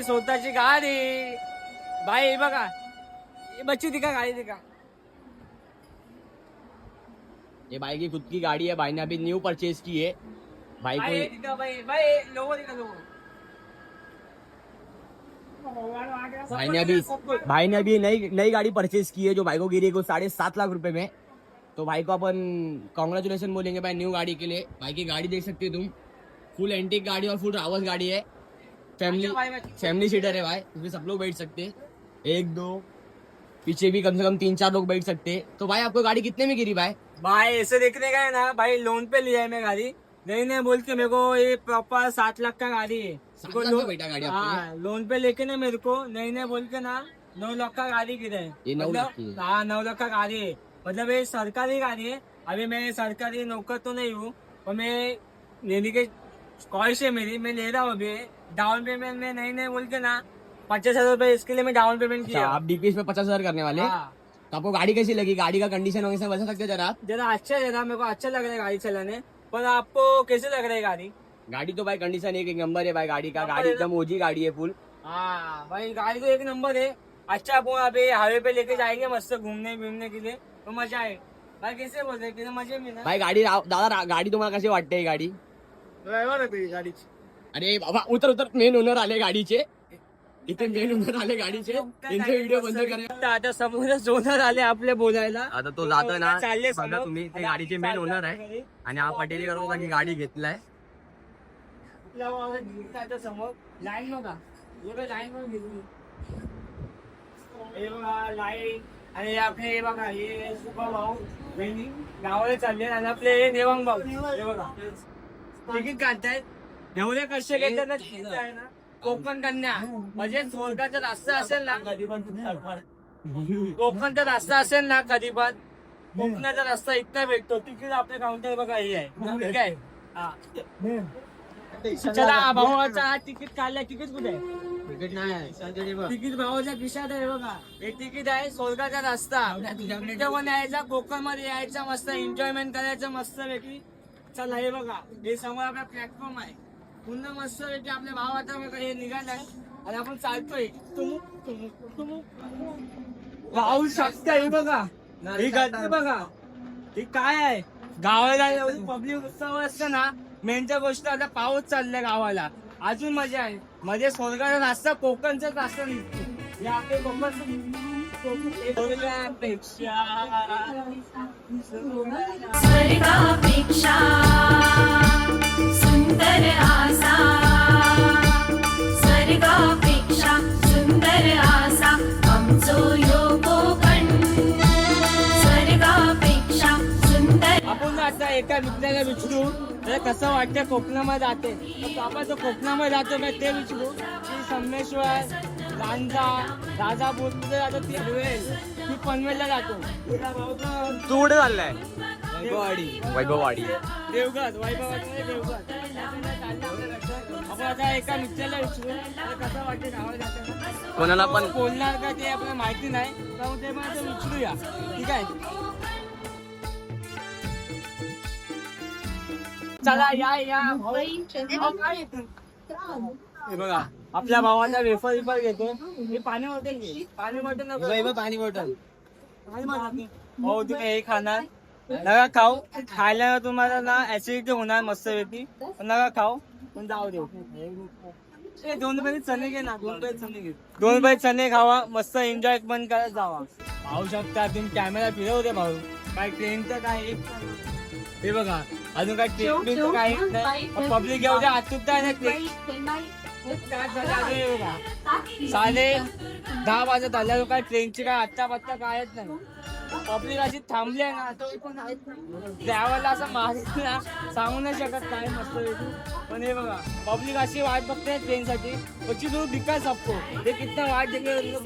स्वतःची गाडी भाई बघा बच्ची दिखा गाड़ी दिखा। ये भाई की खुद की गाड़ी है, भाई ने अभी न्यू परचेज की है। भाई को दिखा भाई लोगो दिखा लोगो। भाई ने अभी नई गाड़ी परचेज की है जो भाई को गिरी है 7.5 लाख रुपए में। तो भाई को अपन कॉन्ग्रेचुलेशन बोलेंगे भाई न्यू गाड़ी के लिए। भाई की गाड़ी देख सकते हो तुम, फुल एंटीक गाड़ी और फुल रावस गाड़ी है। फैमिली सीटर है भाई, इसमें सब लोग बैठ सकते हैं, 1-2 पीछे भी कम से कम 3-4 लोग बैठ सकते हैं। तो भाई आपको गाड़ी कितने में गिरी भाई? भाई ऐसे देखने का है ना भाई, लोन पे लिया है मैं गाड़ी, नहीं बोल के मेरे को ये प्रॉपर 7 लाख का गाड़ी है। 7 लाख का बेटा गाड़ी आपको? हाँ लोन पे लेके ना मेरे को नहीं बोल के ना 9 लाख का गाड़ी गिरा है। ये 9 लाख की है? हाँ 9 लाख का गाड़ी है, मतलब ये सरकारी गाड़ी है। अभी मैं सरकारी नौकर तो नहीं हूँ और मैं लेने के ख्वाहिश है मेरी, मैं ले रहा हूँ अभी। डाउन पेमेंट में नहीं बोल के ना 50,000 रुपए इसके लिए मैं डाउन पेमेंट किया। आप डीपीएस में 50,000 करने वाले? हाँ। तो आपको गाड़ी कैसी लगी? गाड़ी का कंडीशन वगैरह बता सकते हैं जरा आप? जरा अच्छा है, जरा मेरे को अच्छा लग रहा है गाड़ी चलाने। पर आपको कैसे लग रहा है गाड़ी? गाड़ी तो भाई कंडीशन एक नंबर है भाई गाड़ी का। गाड़ी एकदम ओजी गाड़ी है फुल। हाँ भाई गाड़ी तो एक नंबर है। अच्छा अपन अभी हाईवे पे लेके जाएंगे मस्त घूमने के लिए, तो मजा आए भाई। कैसे बोलते हैं मजे में ना भाई गाडी दादा गाडी तुम्हाला कशी वाटते ही गाडी? ड्रायव्हर आहे गाडीची। अरे बाबा उतर मेन ओनर आले गाडीचे, इथे मेन ओनर आले गाडीचे, त्यांचे व्हिडिओ बंद करा। आता समोर ओनर आले आपले बोलायला। आता तो जातोय ना, चालले बघा तुम्ही, ते गाडीचे मेन ओनर आहे आणि हा पटेली करून गाडी घेतलाय। समोर लाईन बघा, लाईन बघा लाईन। आणि आपले हे बघा हे सुपर भाऊ बहिणी गावाला चालले आणि आपले देवांग भाऊ हे बघा तिकीट काढतायत। एवढे कष्ट घेतात ना तिकीट आहे ना, कोकण कन्या म्हणजे स्वर्गाचा रस्ता असेल ना, कोकणचा रस्ता असेल ना, कधी पण कोकणाचा रस्ता इतका भेटतो। तिकीट आपल्या काउंटर बघा हे आहे, ठीक आहे। हा चला भावाचा तिकीट काढलाय, तिकीट कुठे आहे? तिकीट नाही, तिकीट भावाच्या खिशात आहे बघा, हे तिकीट आहे स्वर्गाचा रस्ता। तिथे पण यायचा, कोकण मध्ये यायचा, मस्त एन्जॉयमेंट करायचं मस्त पैकी। चला हे बघा हे समोर आपला प्लॅटफॉर्म आहे, पुन्हा मस्त पैकी आपल्या भावाचा बघा हे निघालाय आणि आपण चालतोय। तुम राहू शकता हे बघा, ही गर्दी बघा, ही काय आहे गावाला एवढी पब्लिक उत्सव असतं ना। मेनच्या गोष्ट आता पाऊस चाललाय गावाला, अजून मजा आहे। मध्ये स्वर्गाचा रस्ता कोकणचा रस्ता निघतो, हे आपले स्वर्गापेक्षा सुंदर आसा, स्वर्गापेक्षा सुंदर आसा आमचो यो कोकण, स्वर्गापेक्षा सुंदर। आपण आता एका मित्राला विचारू कसं वाटतं कोकणामध्ये जाते, तर आपण जो कोकणामध्ये जातो ना ते विचारू की संमेश्वर, लांजा, राजापूर कुठे जातो ती पनवेलला जातो। तू कुठे चाललाय? वैभववाडी देवगड, वैभवाडी देवगड। आपण आता एका मित्राला विचारू कसं वाटतं गावाला जाताना। कोणाला पण बोलणार का ते आपल्याला माहिती नाही, तर ते पण आता विचारूया, ठीक आहे। चला या हे बघा आपल्या भावाचा वेफर घेतो। हे पाणी बॉटल घे, पाणी बॉटल नको, पाणी बॉटल हो तुम्ही हे खाणार नका खाऊ, खायला तुम्हाला ना ऍसिडिटी होणार मस्त पैकी, नका खाऊ पण जाऊ दे। 2 रुपये चणे घे ना, 2 रुपये चणे घे, 2 रुपये चणे खावा, मस्त एन्जॉय पण करत जावा। पाहू शकता तुम्ही, कॅमेरा फिरवते भाऊ, काय ट्रेनचं काय हे बघा, अजून काय ट्रेन काही नाही, पब्लिक एवढ्या आतुरता आहे ना। 10:30 वाजत आल्या, काय ट्रेनची काय आत्ता पत्ता कायच नाही, पब्लिक अशी थांबली आहे ना। ड्रायव्हरला असं माहित ना सांगू नाही शकत काय मस्त वेगळी, पण हे बघा पब्लिक अशी वाट बघते ट्रेनसाठी, पची तू दिक्का सबको हे कितना वाट देखे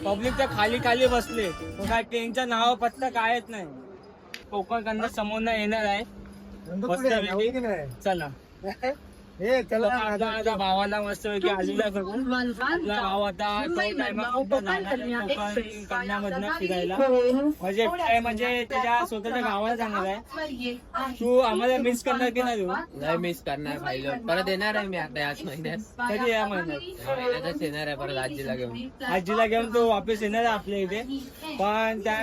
पब्लिक तर खाली बसले, काय ट्रेनच्या नाव पत्ता कायच नाही। कोकण कन्या समोर येणार आहे, चला आता भावाला मस्त पैकी आलेला करून आपला भाव आता कन्यामधनं फिरायला म्हणजे त्याच्या स्वतःच्या गावाला जाणार आहे. तू आम्हाला मिस करणार की नाही? तू नाही मिस करणार पाहिजे, परत येणार आहे मी आता याच महिन्यात. कधी या महिन्यात येणार आहे परत आजीला घेऊन. आजीला घेऊन तो वापस येणार आहे आपल्या इथे. पण त्या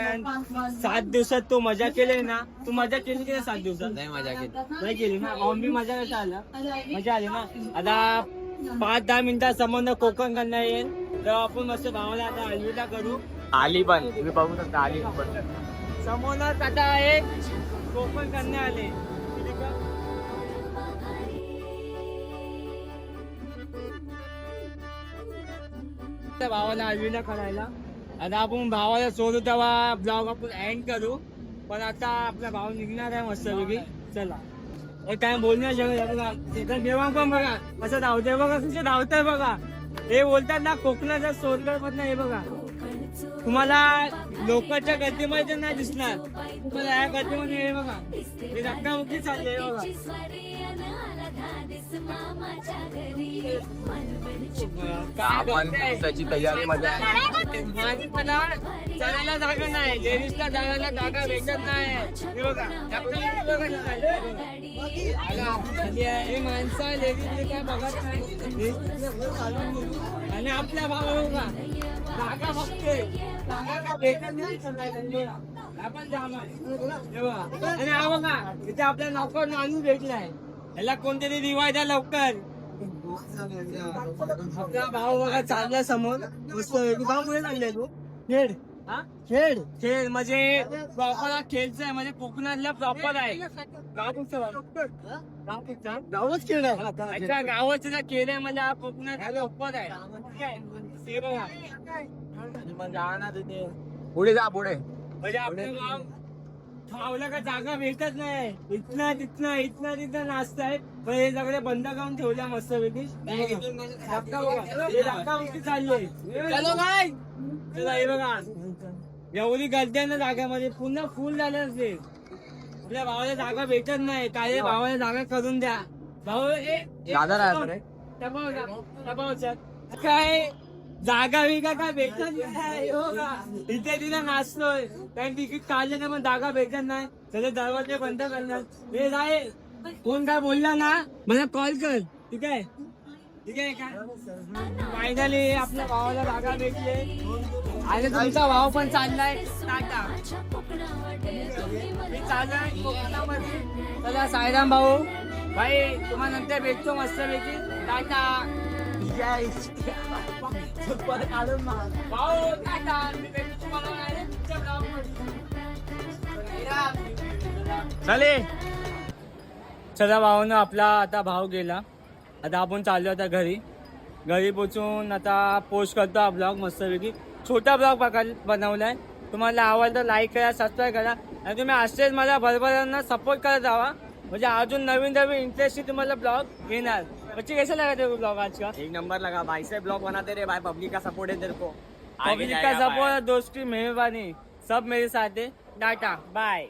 7 दिवसात तू मजा केली ना? तू मजा केली की 7 दिवसात? नाही मजा केली. नाही केली ना? बी मजा कशा आला? मजा आली ना? आता 5-10 मिनिटात समोर कोकण कन्या येईल तेव्हा आपण मस्त भावाला आता अलविदा करू. आली पण तुम्ही बघू शकता, आली पण समोरच आता एक कोकण कन्या आले. त्या भावाला अलविदा करायला आता आपण भावाला सोडू तेव्हा ब्लॉग आपण एंड करू. पण आता आपला भाव निघणार आहे मस्त वेगळी. चला काय बोलणार बघा देवांग पण बघा असं धावतंय बघा, तुझे धावतंय बघा. हे बोलतात ना कोकणाचा सोनगड मधनं हे बघा. तुम्हाला लोकांच्या गर्दीमध्ये नाही दिसणार, तुम्हाला या गर्दीमध्ये हे बघा हे धक्कामुक्की चालले बघा. त्याची तयारी मध्ये मला चालायला जागा नाही, लेडीजला जायला जागा भेटत नाही. हे बघा हे माणसं लेडीज काय बघत नाही. आणि आपल्या भावा बघा जागा बघते, जागा का भेटत नाही. आपण जाम आहे आणि हा बघा इथे आपल्या नौकर माणूस भेटलाय. याला कोणतरी रिवाय द्या लवकर. आपला भाऊ बघा चाललाय समोर मस्त. भाऊ पुढे चाललाय तू? खेळ खेळ खेळ म्हणजे प्रॉपर खेळच आहे, म्हणजे कोकणातला प्रॉपर आहे. गावच खेळ आहे, गावाचा खेळ आहे म्हणजे हा कोकणात प्रॉपर आहे. ते बघा पुढे जा पुढे. म्हणजे आपलं गाव थांबलं का जागा भेटत नाही. इथनं तिथनं नाचताय, पण हे सगळे बंद करून ठेवल्या मस्त पैकी. चालले चलो काय चला. हे बघा एवढी गर्दी आहे ना जागामध्ये, पुन्हा फुल झालं असेल. आपल्या भावाला जागा भेटत नाही, काय भावाला जागा करून द्या. भाऊ काय जागा विगा काय भेटत नाही. हो का इथे तिथं नाचतोय, काही तिकीट काढले ना पण जागा भेटत नाही. सगळे दरवाजे बंद करणार. हे जाय कोण काय बोलला ना मला कॉल कर. ठीक आहे ठीक आहे काय फायनली आपल्या भावाला जागा भेटले आणि तुमचा भाव पण चाललाय टाटा. मी चाललाय कोकणामध्ये. चला साईराम भाऊ भाई तुम्हाला नंतर भेटतो मस्त पैकी. टाटा. भाऊ टाटा. मी भेटतो तुम्हाला तुमच्या चाले. चला भावानं आपला आता भाव गेला. आता आपण चाललो आता घरी पोचून आता पोस्ट करतो हा ब्लॉग मस्तपैकी. छोटा ब्लॉग बनवलाय. तुम्हाला आवडलं तर लाईक करा, सबस्क्राईब करा आणि तुम्ही असेच मला भरभरांना सपोर्ट करत जावा, म्हणजे अजून नवीन इंटरेस्टिंग तुम्हाला ब्लॉग येणार. बच्चे कैसा लगा तेरे को ब्लॉग आज का? एक नंबर लगा भाई से ब्लॉग बनाते रहे भाई. पब्लिक का सपोर्ट है तेरे को. पब्लिक का सपोर्ट, दोस्ती, मेहरबानी सब मेरे साथ है. Tata bye.